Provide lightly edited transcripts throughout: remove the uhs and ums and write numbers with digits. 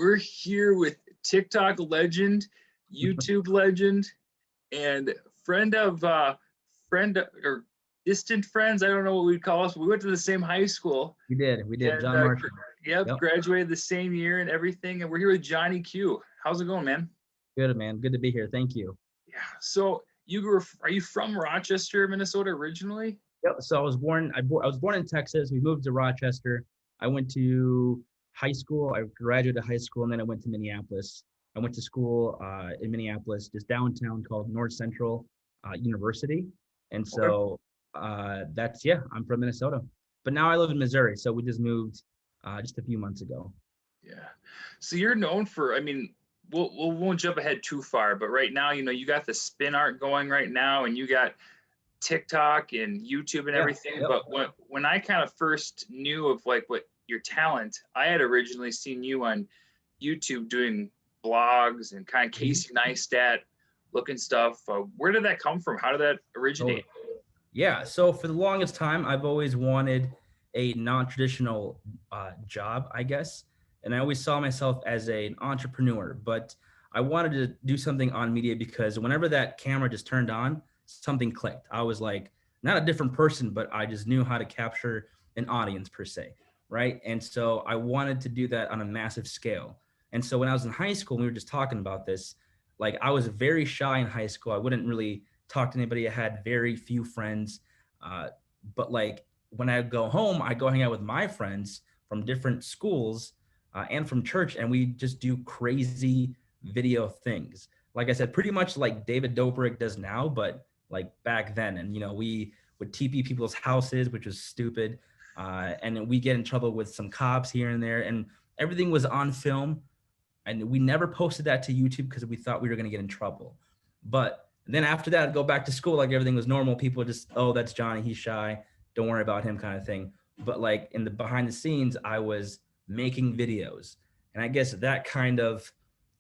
we're here with TikTok legend, YouTube legend, and friend or distant friends. I don't know what we'd call us. We went to the same high school. We did, And, John Marshall. Yep, graduated the same year and everything. And we're here with Johnny Q. How's it going, man? Good, man. Good to be here. Thank you. Yeah. So are you from Rochester, Minnesota originally? Yep. So I was born in Texas. We moved to Rochester. I went to high school. I graduated high school, and then I went to Minneapolis. I went to school in Minneapolis, just downtown, called North Central University. And so I'm from Minnesota. But now I live in Missouri. So we just moved just a few months ago. Yeah. So you're known for, I mean, we won't jump ahead too far, but right now, you got the spin art going right now, and you got TikTok and YouTube and everything. Yep. But when I kind of first knew of like what your talent, I had originally seen you on YouTube doing blogs and kind of Casey Neistat looking stuff. Where did that come from? How did that originate? Yeah. So for the longest time, I've always wanted a non-traditional job, I guess. And I always saw myself as an entrepreneur, but I wanted to do something on media because whenever that camera just turned on, something clicked. I was like, not a different person, but I just knew how to capture an audience per se, right? And so I wanted to do that on a massive scale. And so when I was in high school, we were just talking about this, like I was very shy in high school. I wouldn't really talk to anybody. I had very few friends. But like when I go home, I go hang out with my friends from different schools and from church, and we just do crazy video things. Like I said, pretty much like David Dobrik does now, but like back then. And, we would TP people's houses, which was stupid. And we get in trouble with some cops here and there, and everything was on film. And we never posted that to YouTube because we thought we were going to get in trouble. But then after that, I'd go back to school like everything was normal. People just, oh, that's Johnny, he's shy, don't worry about him kind of thing. But like in the behind the scenes, I was making videos. And I guess that kind of,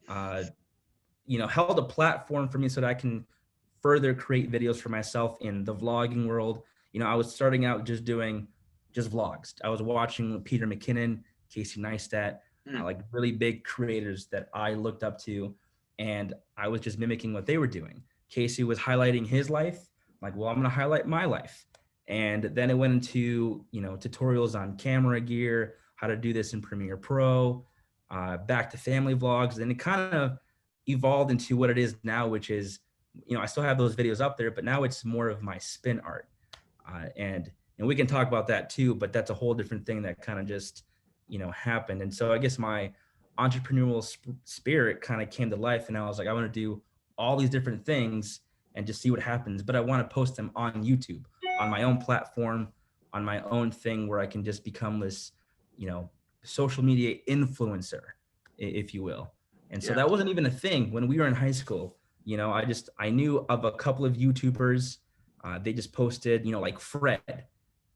held a platform for me so that I can further create videos for myself in the vlogging world. I was starting out just doing vlogs. I was watching Peter McKinnon, Casey Neistat, like really big creators that I looked up to, and I was just mimicking what they were doing. Casey was highlighting his life. I'm like, well, I'm going to highlight my life. And then it went into, tutorials on camera gear, how to do this in Premiere Pro, back to family vlogs. And it kind of evolved into what it is now, which is, I still have those videos up there, but now it's more of my spin art. And we can talk about that too, but that's a whole different thing that kind of just, happened. And so I guess my entrepreneurial spirit kind of came to life, and I was like, I want to do all these different things and just see what happens. But I want to post them on YouTube, on my own platform, on my own thing where I can just become this, social media influencer, if you will. And so that wasn't even a thing when we were in high school. I knew of a couple of YouTubers. They just posted, like Fred.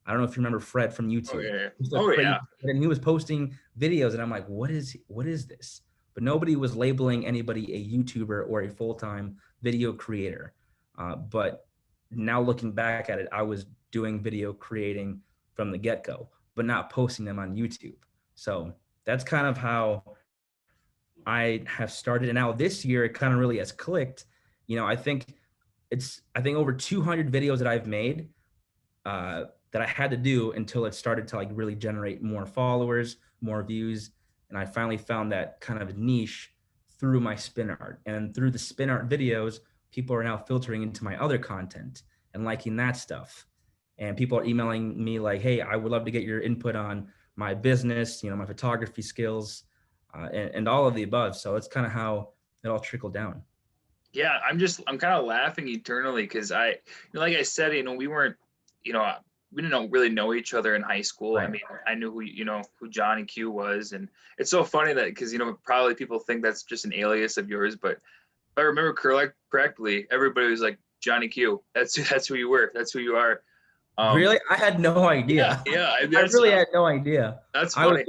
I don't know if you remember Fred from YouTube. Yeah. And he was posting videos, and I'm like, what is this? But nobody was labeling anybody a YouTuber or a full-time video creator. But now looking back at it, I was doing video creating from the get-go, but not posting them on YouTube. So that's kind of how I have started. And now this year, it kind of really has clicked. I think over 200 videos that I've made that I had to do until it started to like really generate more followers, more views. And I finally found that kind of niche through my spin art. And through the spin art videos, people are now filtering into my other content and liking that stuff. And people are emailing me like, hey, I would love to get your input on my business, my photography skills, and all of the above. So it's kind of how it all trickled down. Yeah, I'm kind of laughing eternally because like I said, we weren't, we didn't really know each other in high school. Right. I mean, I knew who Johnny Q was. And it's so funny that because, probably people think that's just an alias of yours. But if I remember correctly, everybody was like, Johnny Q. That's who you were. That's who you are. Really? I had no idea. Yeah. I really had no idea. That's funny.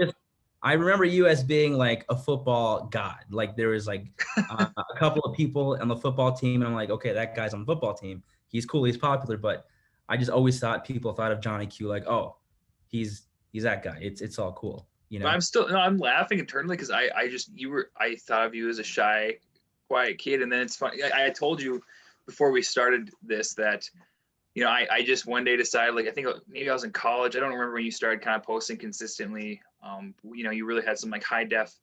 I remember you as being like a football god. Like there was like a couple of people on the football team, and I'm like, okay, that guy's on the football team. He's cool. He's popular. But I just always thought people thought of Johnny Q like, oh, he's that guy. It's all cool. you But know? I'm still, no, I'm laughing internally because I thought of you as a shy, quiet kid. And then it's funny. I told you before we started this that, I just one day decided, like, I think maybe I was in college. I don't remember when you started kind of posting consistently. You really had some like high def.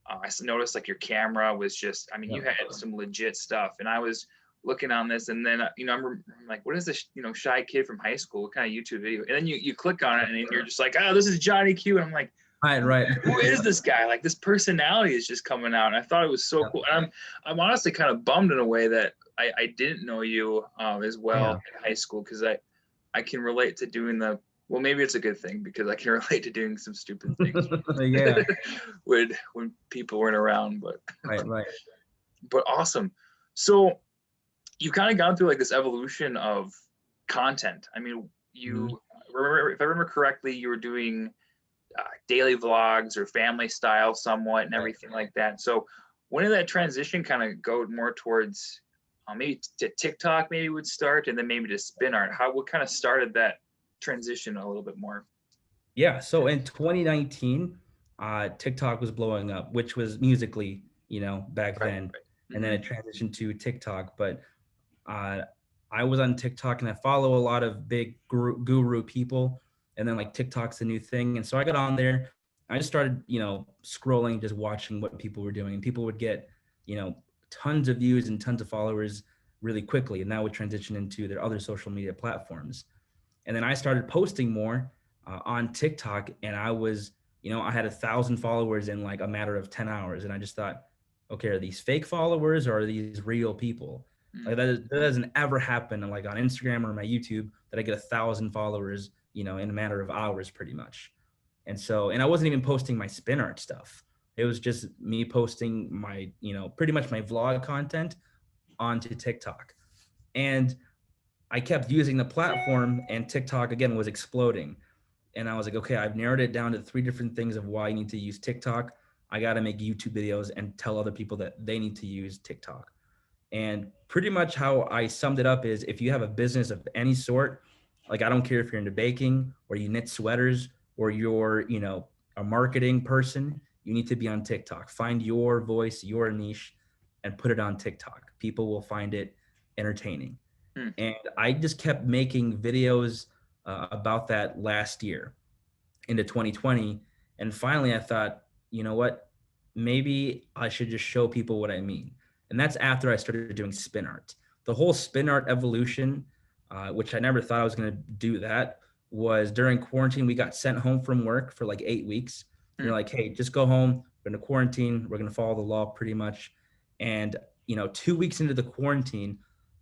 I noticed like your camera was just, I mean, Yeah. you had some legit stuff. And I was looking on this, and then, I'm like, what is this, shy kid from high school? What kind of YouTube video? And then you click on it, and you're just like, oh, this is Johnny Q. And I'm like, Right. who is this guy? Like, this personality is just coming out. And I thought it was so Yeah. cool. And I'm honestly kind of bummed in a way that I didn't know you as well Yeah. in high school, because I can relate to doing well, maybe it's a good thing because I can relate to doing some stupid things Yeah. when people weren't around, Right. but awesome. So you've kind of gone through like this evolution of content. I mean, Mhm. if I remember correctly, you were doing daily vlogs or family style somewhat and Right. everything like that. So when did that transition kind of go more towards maybe to TikTok maybe would start, and then maybe to spin art? What kind of started that transition a little bit more? Yeah. So in 2019, TikTok was blowing up, which was musically, back Right. then. And then Mm-hmm. it transitioned to TikTok. But uh, I was on TikTok and I follow a lot of big guru people. And then like TikTok's the new thing. And so I got on there. I just started, scrolling, just watching what people were doing. And people would get, tons of views and tons of followers really quickly. And that would transition into their other social media platforms. And then I started posting more on TikTok, and I had 1,000 followers in like a matter of 10 hours. And I just thought, okay, are these fake followers or are these real people? Like that doesn't ever happen like on Instagram or my YouTube that I get 1,000 followers, in a matter of hours pretty much. And I wasn't even posting my spin art stuff. It was just me posting my, pretty much my vlog content onto TikTok. And I kept using the platform, and TikTok again was exploding. And I was like, okay, I've narrowed it down to 3 different things of why you need to use TikTok. I got to make YouTube videos and tell other people that they need to use TikTok. And pretty much how I summed it up is if you have a business of any sort, like I don't care if you're into baking or you knit sweaters or you're, a marketing person, you need to be on TikTok. Find your voice, your niche, and put it on TikTok. People will find it entertaining. Mm-hmm. And I just kept making videos about that last year into 2020. And finally, I thought, you know what? Maybe I should just show people what I mean. And that's after I started doing spin art. The whole spin art evolution, which I never thought I was going to do that, was during quarantine. We got sent home from work for like 8 weeks. And they're like, hey, just go home. We're going to quarantine. We're going to follow the law pretty much. And, 2 weeks into the quarantine,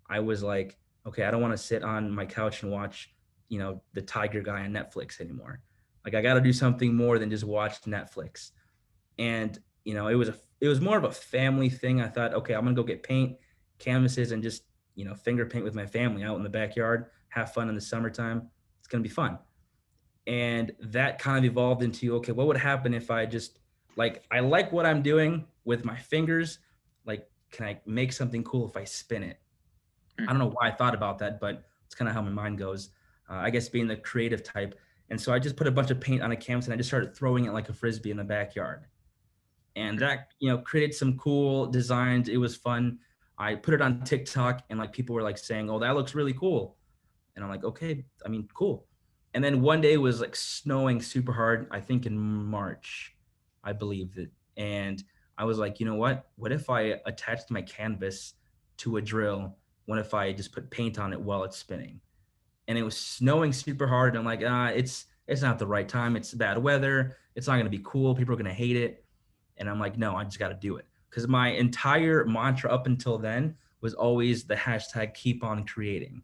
I was like, okay, I don't want to sit on my couch and watch, the Tiger Guy on Netflix anymore. Like I got to do something more than just watch Netflix. And it was more of a family thing. I thought, okay, I'm gonna go get paint, canvases, and just finger paint with my family out in the backyard, have fun in the summertime. It's gonna be fun. And that kind of evolved into, okay, what would happen if I just like I like what I'm doing with my fingers. Like, can I make something cool if I spin it? I don't know why I thought about that, but it's kind of how my mind goes. I guess being the creative type. And so I just put a bunch of paint on a canvas and I just started throwing it like a frisbee in the backyard. And that, created some cool designs. It was fun. I put it on TikTok and like people were like saying, "Oh, that looks really cool." And I'm like, "Okay, I mean, cool." And then one day it was like snowing super hard, I think in March, I believe it. And I was like, you know what? What if I attached my canvas to a drill? What if I just put paint on it while it's spinning? And it was snowing super hard. And I'm like, it's not the right time. It's bad weather. It's not gonna be cool. People are gonna hate it. And I'm like, no, I just got to do it. Because my entire mantra up until then was always the hashtag keep on creating.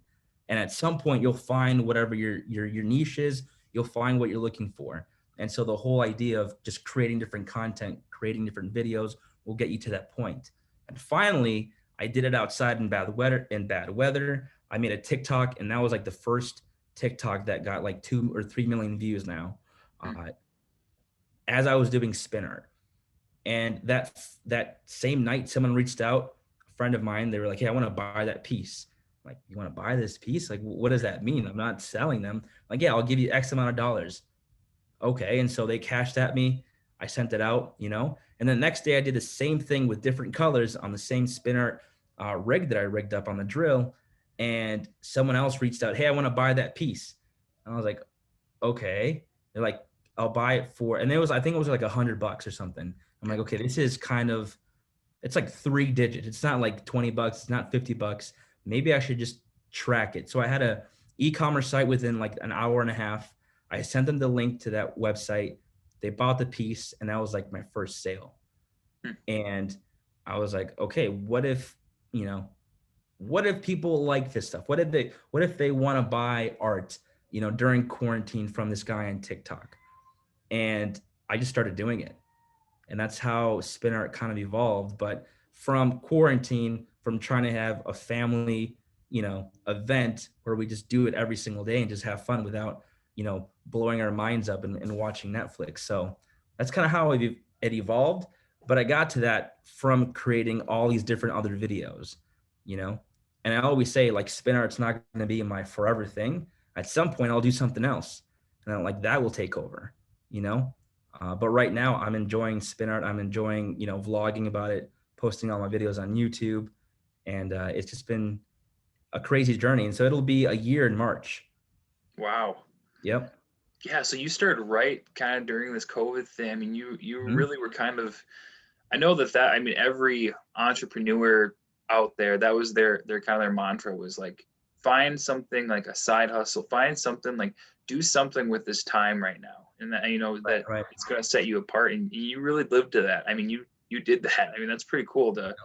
And at some point, you'll find whatever your niche is. You'll find what you're looking for. And so the whole idea of just creating different content, creating different videos, will get you to that point. And finally, I did it outside in bad weather. I made a TikTok, and that was like the first TikTok that got like 2 or 3 million views now. As I was doing spin art. And that same night, someone reached out, a friend of mine. They were like, "Hey, I want to buy that piece." I'm like, you want to buy this piece? Like, what does that mean? I'm not selling them. I'm like, yeah, I'll give you X amount of dollars. Okay, and so they cashed at me. I sent it out, you know, and then the next day I did the same thing with different colors on the same spin art rig that I rigged up on the drill. And someone else reached out, hey, I want to buy that piece. And I was like, okay. They're like, I'll buy it for, and it was, I think it was like $100 or something. I'm like, okay, this is kind of, it's like 3 digits. It's not like $20. It's not $50. Maybe I should just track it. So I had a e-commerce site within like an hour and a half. I sent them the link to that website. They bought the piece, and that was like my first sale. Hmm. And I was like, okay, what if, you know, what if people like this stuff? What if they want to buy art, you know, during quarantine from this guy on TikTok? And I just started doing it. And that's how spin art kind of evolved. But from quarantine, from trying to have a family, you know, event where we just do it every single day and just have fun without, you know, blowing our minds up and watching Netflix. So that's kind of how it evolved. But I got to that from creating all these different other videos, you know. And I always say, like, spin art's not going to be my forever thing. At some point, I'll do something else, and then, like, that will take over, you know. But right now, I'm enjoying spin art. I'm enjoying, you know, vlogging about it, posting all my videos on YouTube, and it's just been a crazy journey. And so it'll be a year in March. Wow. Yep. Yeah, so you started right kind of during this COVID thing. I mean, you Mhm. really were kind of, I know that I mean every entrepreneur out there, that was their kind of their mantra was like find something like a side hustle, find something like do something with this time right now. And that you know Right. that Right. it's gonna set you apart and you really lived to that. I mean, you did that. I mean, that's pretty cool to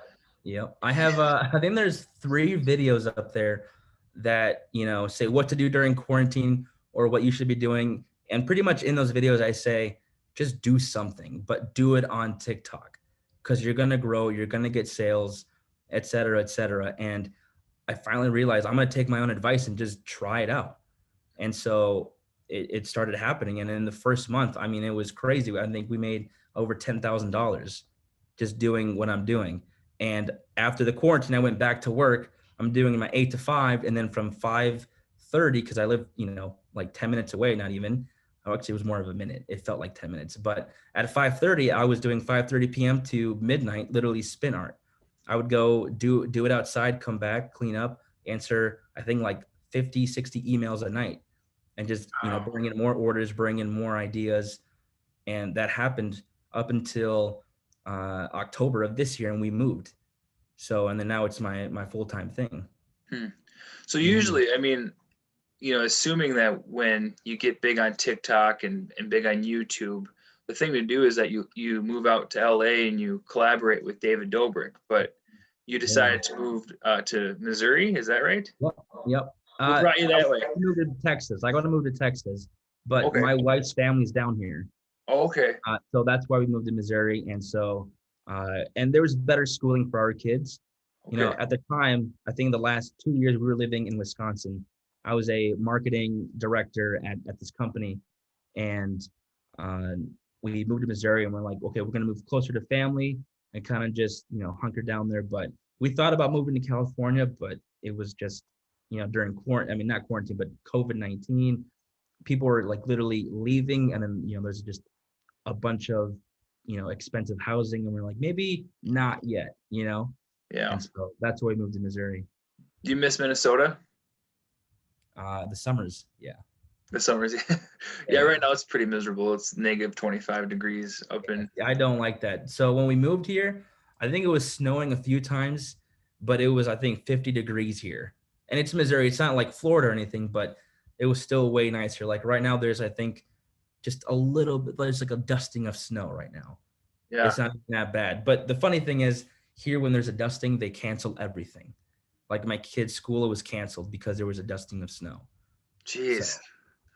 Yep. I have I think there's 3 videos up there that, you know, say what to do during quarantine or what you should be doing. And pretty much in those videos I say just do something, but do it on TikTok because you're gonna grow, you're gonna get sales, et cetera, et cetera. And I finally realized I'm gonna take my own advice and just try it out. And so it started happening. And in the first month, I mean, it was crazy. I think we made over $10,000 just doing what I'm doing. And after the quarantine, I went back to work. I'm doing my 8 to 5, and then from 5:30, because I live, you know, like 10 minutes away, not even. Oh, actually, it was more of a minute. It felt like 10 minutes. But at 5:30, I was doing 5:30 p.m. to midnight, literally spin art. I would go do it outside, come back, clean up, answer, I think like 50, 60 emails a night, and just, you know, wow. bring in more orders, bring in more ideas. And that happened up until October of this year, and we moved. So, and then now it's my full-time thing. Hmm. So Hmm. usually, I mean, you know, assuming that when you get big on TikTok and big on YouTube, the thing to do is that you move out to LA and you collaborate with David Dobrik. But you Yeah. decided to move to Missouri, is that right? Yep. Yep. What brought you I that way? moved to Texas. I got to move to Texas, but Okay. my wife's family's down here. Oh, okay. So that's why we moved to Missouri. And so, and there was better schooling for our kids. You Okay. know, at the time, I think the last 2 years we were living in Wisconsin. I was a marketing director at this company, and uh, we moved to Missouri, and we're like, okay, we're gonna move closer to family and kind of just, you know, hunker down there. But we thought about moving to California, but it was just, you know, during quarantine. I mean, not quarantine, but COVID-19. People were like literally leaving, and then, you know, there's just a bunch of, you know, expensive housing, and we're like, maybe not yet, you know. Yeah. And so that's why we moved to Missouri. Do you miss Minnesota? The summers, yeah. The summers? Yeah, Yeah. right now it's pretty miserable. It's negative 25 degrees up in. I don't like that. So when we moved here, I think it was snowing a few times, but it was, I think, 50 degrees here. And it's Missouri. It's not like Florida or anything, but it was still way nicer. Like right now, there's, I think, just a little bit, there's like a dusting of snow right now. Yeah. It's not that bad. But the funny thing is, here, when there's a dusting, they cancel everything. Like my kid's school, it was canceled because there was a dusting of snow. Jeez. So,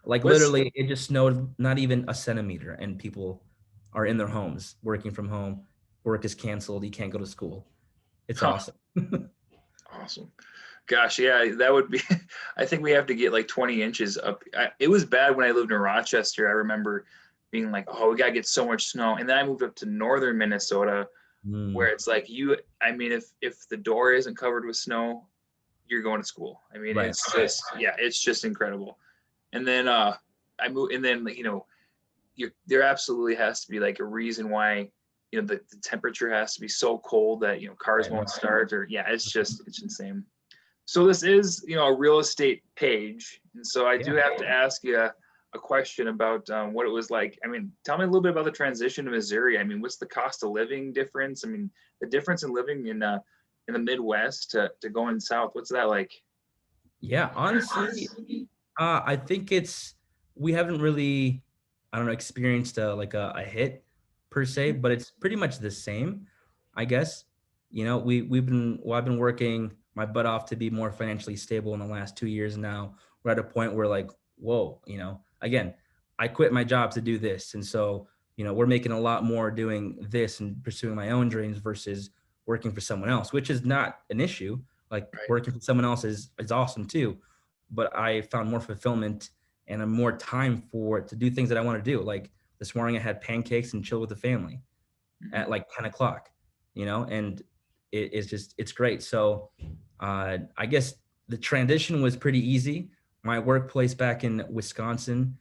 like, What's literally, it just snowed not even a centimeter, and people are in their homes working from home. Work is canceled. You can't go to school. It's huh, awesome. awesome. Gosh, yeah, that would be. I think we have to get like 20 inches up. It was bad when I lived in Rochester. I remember being like, "Oh, we gotta get so much snow." And then I moved up to northern Minnesota, where Mm, it's like you. I mean, if the door isn't covered with snow, you're going to school. I mean, right. it's just yeah, it's just incredible. And then I moved, and then you know, there absolutely has to be like a reason why, the temperature has to be so cold that, cars Right. won't start, or yeah, it's insane. So this is, a real estate page. And so I do Yeah. have to ask you a question about what it was like. I mean, tell me a little bit about the transition to Missouri. I mean, what's the cost of living difference? I mean, the difference in living in the Midwest to going south. What's that like? Yeah. Honestly, I think we haven't really, I don't know, experienced a hit per se, but it's pretty much the same, I guess. I've been working my butt off to be more financially stable in the last 2 years now. We're at a point where like, whoa, again, I quit my job to do this. And so, we're making a lot more doing this and pursuing my own dreams versus working for someone else, which is not an issue. Like Right. working for someone else is awesome too. But I found more fulfillment and a more time to do things that I want to do. Like this morning, I had pancakes and chill with the family Mhm. at like 10 o'clock, and it's great. So I guess the transition was pretty easy. My workplace back in Wisconsin,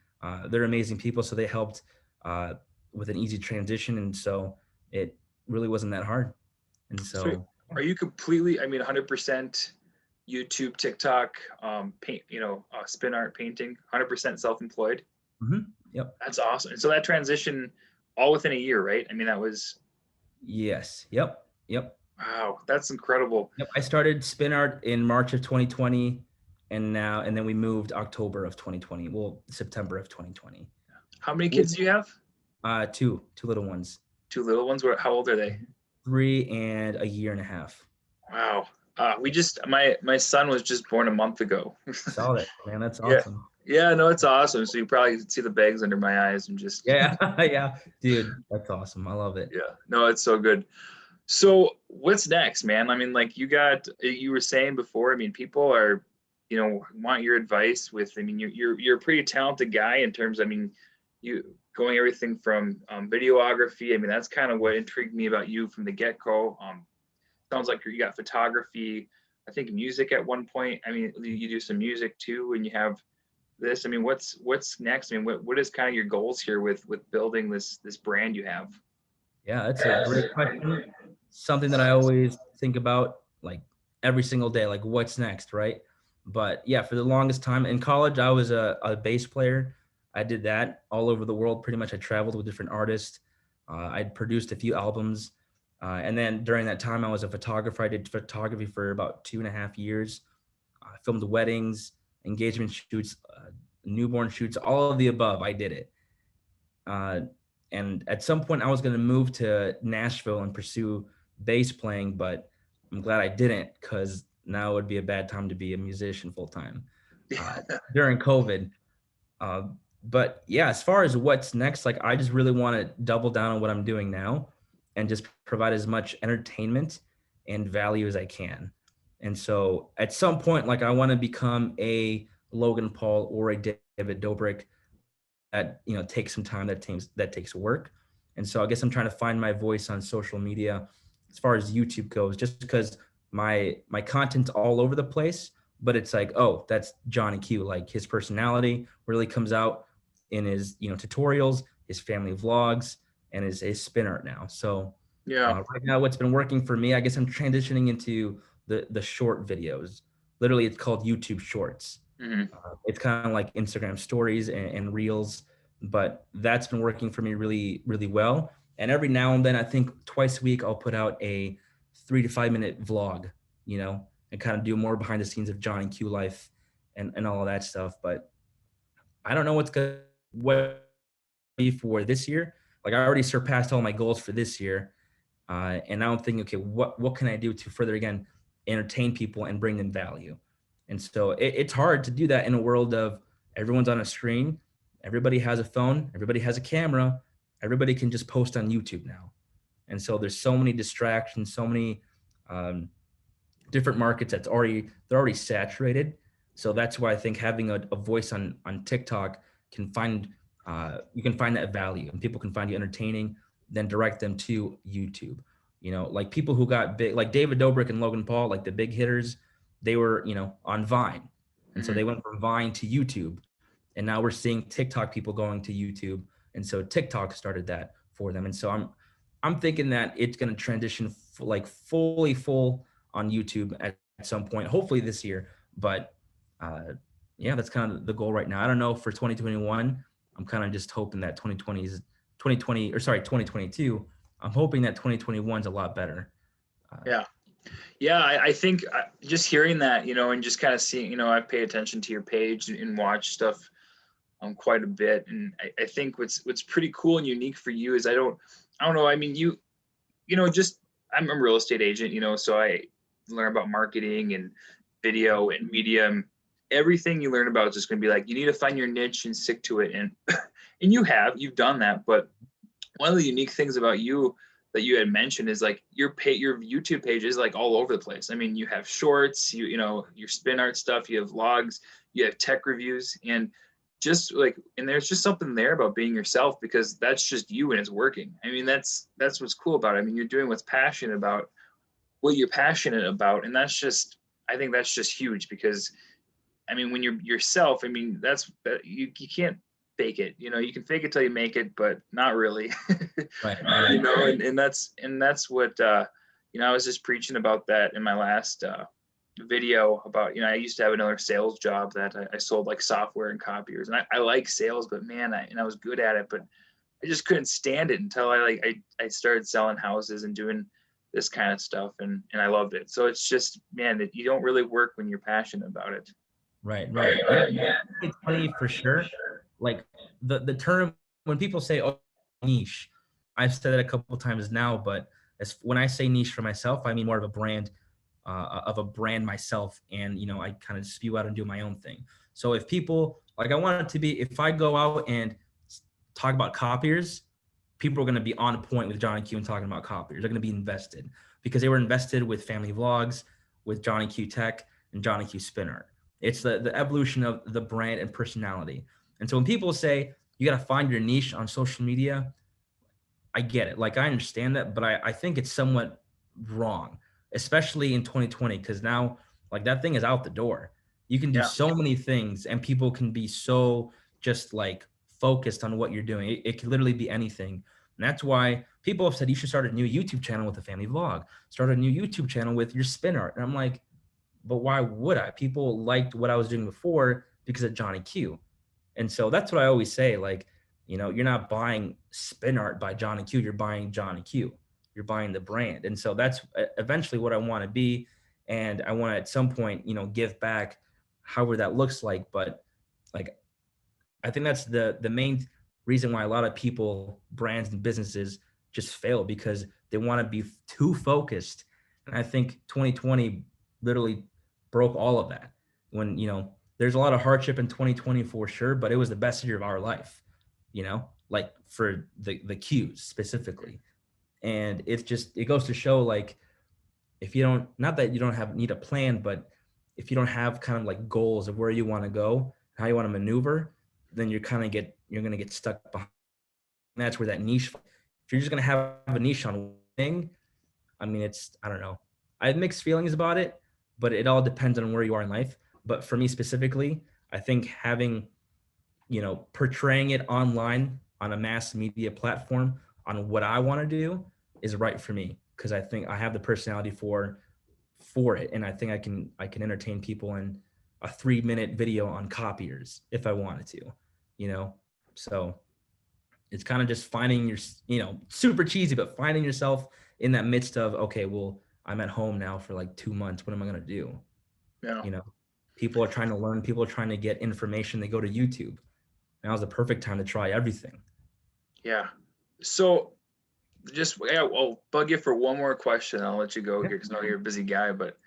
they're amazing people. So they helped uh, with an easy transition. And so it really wasn't that hard. And So so, are you completely, I mean, 100% YouTube, TikTok, paint, spin art painting, 100% self-employed? yep. That's awesome. And so that transition all within a year, right? I mean, that was, Yes. Yep. Yep. wow, that's incredible. Yep, I started spin art in March of 2020, and then we moved October of 2020. Well, September of 2020. How many With kids do you have? two little ones, Two little ones. How old are they? 3 and a year and a half. Wow. My son was just born a month ago. Saw that, man. That's Yeah. awesome. Yeah, no, it's awesome. So you probably see the bags under my eyes and just, Yeah, yeah, dude, that's awesome. I love it. yeah, no, it's so good. So what's next, man? I mean, like you were saying before, I mean, people are, want your advice with, I mean, you're a pretty talented guy in terms, I mean, you going everything from videography. I mean, that's kind of what intrigued me about you from the get-go. Sounds like you got photography, I think music at one point. I mean, you do some music too, and you have this. I mean, what's next? I mean, what is kind of your goals here with building this brand you have? Yeah, that's a great question. Something that I always think about, like every single day, like what's next, right? But yeah, for the longest time in college, I was a bass player. I did that all over the world. Pretty much, I traveled with different artists. I'd produced a few albums, and then during that time, I was a photographer. I did photography for about 2.5 years. I filmed weddings, engagement shoots, newborn shoots, all of the above. I did it. Uh, and at some point, I was going to move to Nashville and pursue bass playing, but I'm glad I didn't because now would be a bad time to be a musician full time uh, during COVID. Uh, but yeah, as far as what's next, like I just really want to double down on what I'm doing now and just provide as much entertainment and value as I can. And so at some point, like I want to become a Logan Paul or a David Dobrik that takes some time, that takes work. And so I guess I'm trying to find my voice on social media as far as YouTube goes, just because my content's all over the place, but it's like, oh, that's Johnny Q. Like his personality really comes out in his tutorials, his family vlogs, and his spin art now. So Yeah. right now, what's been working for me, I guess I'm transitioning into the short videos. Literally, it's called YouTube Shorts. Mhm. It's kind of like Instagram stories and reels, but that's been working for me really, really well. And every now and then, I think twice a week, I'll put out a 3 to 5 minute vlog, and kind of do more behind the scenes of Johnny Q life and all of that stuff. But I don't know what be for this year. Like I already surpassed all my goals for this year. And now I'm thinking, okay, what can I do to further again entertain people and bring them value? And so it's hard to do that in a world of everyone's on a screen, everybody has a phone, everybody has a camera, everybody can just post on YouTube now. And so there's so many distractions, so many um, different markets they're already saturated. So that's why I think having a voice on TikTok can find you can find that value and people can find you entertaining, then direct them to YouTube. Like people who got big, like David Dobrik and Logan Paul, like the big hitters, they were on Vine, and so Mhm. they went from Vine to YouTube, and now we're seeing TikTok people going to YouTube. And so TikTok started that for them. And so I'm thinking that it's going to transition like fully full on YouTube at some point, hopefully this year. But uh, yeah, that's kind of the goal right now. I don't know for 2021. I'm kind of just hoping that 2022. I'm hoping that 2021 is a lot better. Yeah. Yeah, I think just hearing that, and just kind of seeing, I pay attention to your page and watch stuff quite a bit. And I think what's pretty cool and unique for you is I don't know. I mean, just I'm a real estate agent, so I learn about marketing and video and media. And everything you learn about is just going to be like, you need to find your niche and stick to it. And and you've done that. But one of the unique things about you that you had mentioned is like your YouTube page is like all over the place. I mean, you have shorts, your spin art stuff, you have vlogs, you have tech reviews, and just like, and there's just something there about being yourself, because that's just you and it's working. I mean, that's what's cool about it. I mean, you're doing what you're passionate about. And I think that's just huge, because I mean, when you're yourself, I mean, you can't fake it. You can fake it till you make it, but not really. Right. And that's what I was just preaching about that in my last video about, I used to have another sales job that I sold like software and copiers, and I like sales, but man, I was good at it, but I just couldn't stand it until I started selling houses and doing this kind of stuff, and I loved it. So it's just, man, you don't really work when you're passionate about it. Right. Yeah. It's funny for sure. Like the term, when people say, oh, niche, I've said it a couple of times now, but when I say niche for myself, I mean more of a brand myself. And, I kind of spew out and do my own thing. So if people like, I want it to be, if I go out and talk about copiers, people are going to be on point with Johnny Q and talking about copiers. They're going to be invested because they were invested with family vlogs, with Johnny Q Tech and Johnny Q Spin Art. It's the evolution of the brand and personality. And so when people say you got to find your niche on social media, I get it. Like, I understand that, but I think it's somewhat wrong, especially in 2020, because now like that thing is out the door. You can do so many things and people can be so just like focused on what you're doing. It could literally be anything. And that's why people have said you should start a new YouTube channel with a family vlog, start a new YouTube channel with your spin art. And I'm like, but why would I? People liked what I was doing before because of Johnny Q. And so that's what I always say. Like, you're not buying spin art by Johnny Q. You're buying Johnny Q. You're buying the brand. And so that's eventually what I want to be. And I want to at some point, give back however that looks like. But like, I think that's the main reason why a lot of people, brands and businesses just fail, because they want to be too focused. And I think 2020 literally broke all of that. When, there's a lot of hardship in 2020 for sure, but it was the best year of our life, like for the Qs specifically. And it goes to show, like, if you don't, not that you don't need a plan, but if you don't have kind of like goals of where you want to go, how you want to maneuver, then you're going to get stuck behind. And that's where that niche, if you're just going to have a niche on one thing, I mean, I don't know. I have mixed feelings about it, but it all depends on where you are in life. But for me specifically, I think having, portraying it online on a mass media platform on what I want to do is right for me, because I think I have the personality for it, and I think I can entertain people in a 3-minute video on copiers if I wanted to, So it's kind of just finding your, super cheesy, but finding yourself in that midst of, okay, well, I'm at home now for like 2 months. What am I going to do? Yeah. People are trying to learn. People are trying to get information. They go to YouTube. Now's the perfect time to try everything. Yeah. So I'll bug you for one more question. I'll let you go here because I know you're a busy guy, but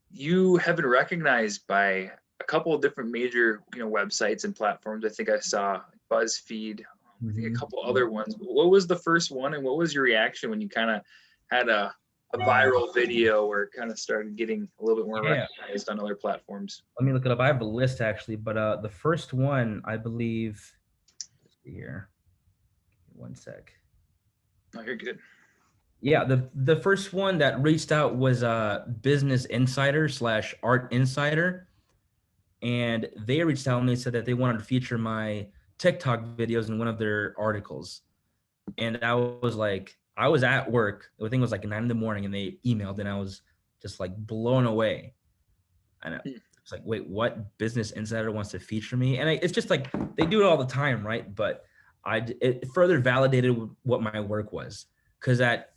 you have been recognized by a couple of different major, websites and platforms. I think I saw BuzzFeed, I think a couple other ones. What was the first one, and what was your reaction when you kind of had a viral video or kind of started getting a little bit more recognized on other platforms? Let me look it up. I have a list actually, but the first one, I believe, let's see here. One sec. No, you're good. Yeah, the first one that reached out was Business Insider /Art Insider, and they reached out and they said that they wanted to feature my TikTok videos in one of their articles. And I was like, I was at work. I think it was like 9 in the morning, and they emailed, and I was just like blown away. And it's like, wait, what business insider wants to feature me? And it's just like they do it all the time, right? But it further validated what my work was, because at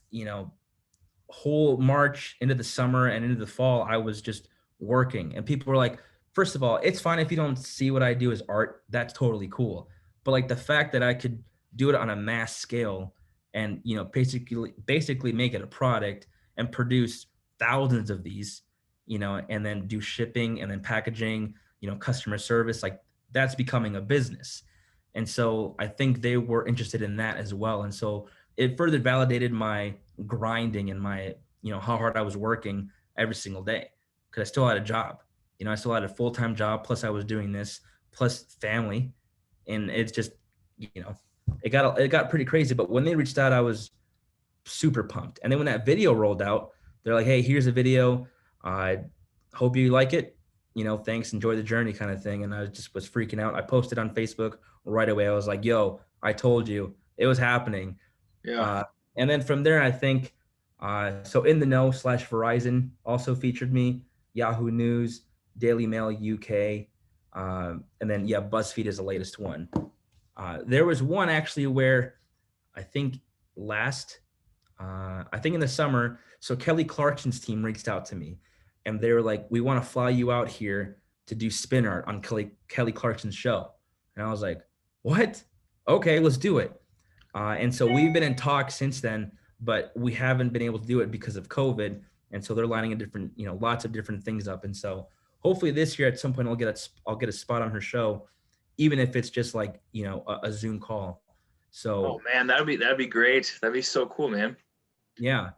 whole March into the summer and into the fall, I was just working, and people were like, first of all, it's fine if you don't see what I do as art. That's totally cool. But like the fact that I could do it on a mass scale and basically make it a product and produce thousands of these, and then do shipping and then packaging, customer service, like that's becoming a business. And so I think they were interested in that as well. And so it further validated my grinding and my, how hard I was working every single day, because I still had a job. I still had a full-time job, plus I was doing this, plus family. And it's just, it got pretty crazy. But when they reached out, I was super pumped. And then when that video rolled out, they're like, hey, here's a video. I hope you like it. Thanks, enjoy the journey, kind of thing. And I just was freaking out. I posted on Facebook right away. I was like, yo, I told you it was happening. Yeah. And then from there, I think, so In the Know / Verizon also featured me, Yahoo News, Daily Mail UK, and then, BuzzFeed is the latest one. There was one actually where I think in the summer, so Kelly Clarkson's team reached out to me, and they were like, we want to fly you out here to do spin art on Kelly Clarkson's show. And I was like, what? Okay, let's do it. And so we've been in talk since then, but we haven't been able to do it because of COVID. And so they're lining lots of different things up. And so hopefully this year at some point I'll get a spot on her show, even if it's just like, a Zoom call. So, oh man, that'd be great. That'd be so cool, man. Yeah.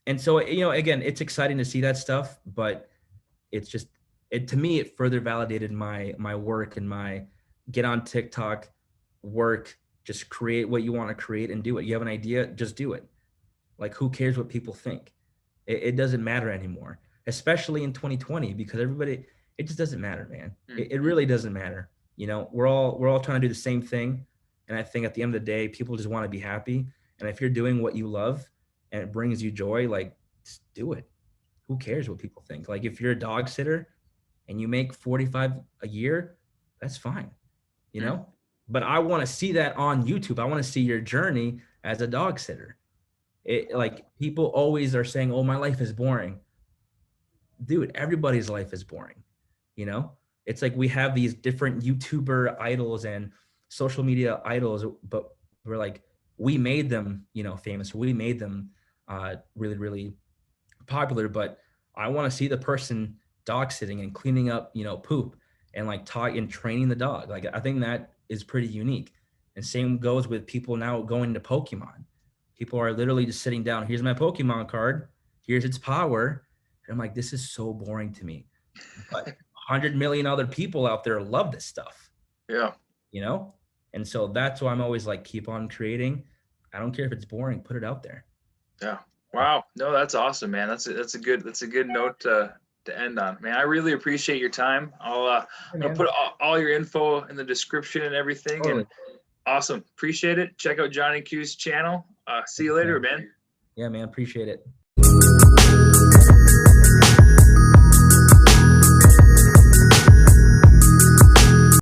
And so, again, it's exciting to see that stuff, but it's just, to me, it further validated my work and my get on TikTok, work, just create what you want to create and do it. You have an idea, just do it. Like, who cares what people think? It doesn't matter anymore, especially in 2020, because it just doesn't matter, man. It really doesn't matter. We're all trying to do the same thing. And I think at the end of the day, people just want to be happy. And if you're doing what you love and it brings you joy, like, just do it. Who cares what people think? Like, if you're a dog sitter and you make 45 a year, that's fine, but I want to see that on YouTube. I want to see your journey as a dog sitter. Like, people always are saying, oh, my life is boring. Dude, everybody's life is boring. It's like we have these different YouTuber idols and social media idols, but we're like, we made them, famous. We made them really, really popular. But I want to see the person dog sitting and cleaning up, poop, and like talk and training the dog. Like, I think that is pretty unique. And same goes with people now going to Pokemon. People are literally just sitting down. Here's my Pokemon card. Here's its power. And I'm like, this is so boring to me. But 100 million other people out there love this stuff. Yeah. And so that's why I'm always like, keep on creating. I don't care if it's boring, put it out there. Yeah. Wow. No, that's awesome, man. That's a good note to end on, man. I really appreciate your time. I'm gonna put all your info in the description and everything. Totally. And awesome. Appreciate it. Check out Johnny Q's channel. See you later, man. Yeah, man. Appreciate it.